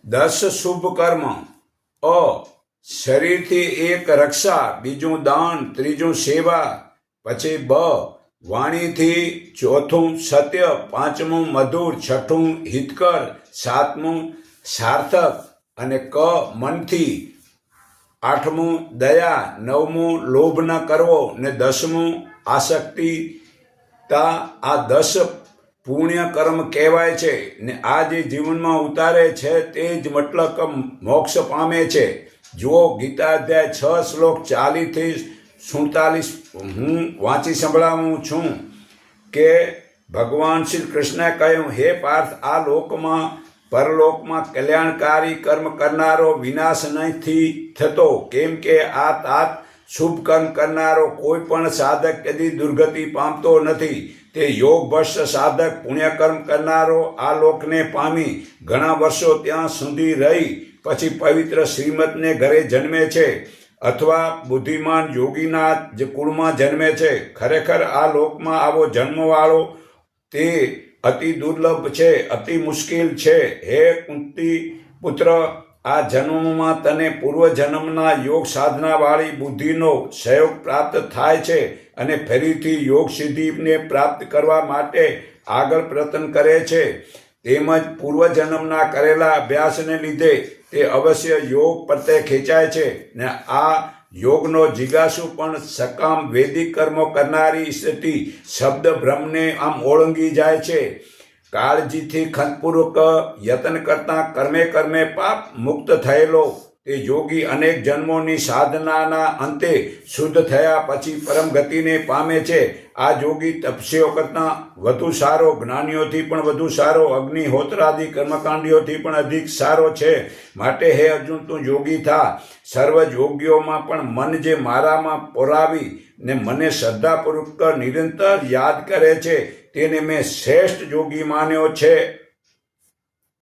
10 શુભ કર્મ. અ. શરીરથી એક રક્ષા, બીજું દાન, ત્રીજું સેવા. પછી બ. વાણીથી, ચોથું સત્ય, પાંચમું મધુર, છઠ્ઠું હિતકર, સાતમું સાર્થક અને ક. મનથી, આઠમું દયા, નવમું લોભ ન કરવો ને 10મું આસક્તિતા. આ 10 પુણ્ય કર્મ કહેવાય છે ને આ જે જીવનમાં ઉતારે છે તે જ મતલબ મોક્ષ પામે છે. જુઓ ગીતા અધ્યાય 6 શ્લોક 40 થી 47 હું વાંચી સંભળાવું છું કે ભગવાન શ્રી કૃષ્ણે કહ્યું, હે પાર્થ, આ લોકમાં પરલોકમાં કલ્યાણકારી કર્મ કરનારો વિનાશ નથી થતો, કેમ કે આ તાત શુભ કર્મ કરનારો કોઈ પણ સાધક કદી દુર્ગતિ પામતો નથી. તે યોગ ભ્રષ્ટ સાધક પુણ્યકર્મ કરનારો આ લોકને પામી ઘણા વર્ષો ત્યાં સુધી રહી પછી પવિત્ર શ્રીમતને ઘરે જન્મે છે અથવા બુદ્ધિમાન યોગીના કુળમાં જન્મે છે. ખરેખર આ લોકમાં આવો જન્મવાળો તે અતિ દુર્લભ છે, અતિ મુશ્કેલ છે. હે કુંતી પુત્ર, આ જન્મમાં તને પૂર્વજન્મના યોગ સાધનાવાળી બુદ્ધિનો સહયોગ પ્રાપ્ત થાય છે અને ફરીથી યોગ સિદ્ધિને પ્રાપ્ત કરવા માટે આગળ પ્રયત્ન કરે છે. તેમજ પૂર્વજન્મના કરેલા અભ્યાસને લીધે તે અવશ્ય યોગ પ્રત્યે ખેંચાય છે ને આ યોગનો જિજ્ઞાસુ પણ સકામ વૈદિક કર્મો કરનારી સ્થિતિ શબ્દ બ્રહ્મને આમ ઓળંગી જાય છે. કાળજીથી ખંતપૂર્વક યત્ન કરતા કર્મે પાપ મુક્ત થયેલો તે યોગી અનેક જન્મોની સાધનાના અંતે શુદ્ધ થયા પછી પરમ ગતિને પામે છે. આ યોગી તપસ્વીઓ કરતાં વધુ સારો, જ્ઞાનીઓથી પણ વધુ સારો, અગ્નિહોત્રાદિ કર્મકાંડીઓથી પણ અધિક સારો છે. માટે હે અર્જુન, તું યોગી થા. સર્વ યોગીઓમાં પણ મન જે મારામાં પોરાવી ને મને શ્રદ્ધાપૂર્વક નિરંતર યાદ કરે છે તેને મેં શ્રેષ્ઠ યોગી માન્યો છે.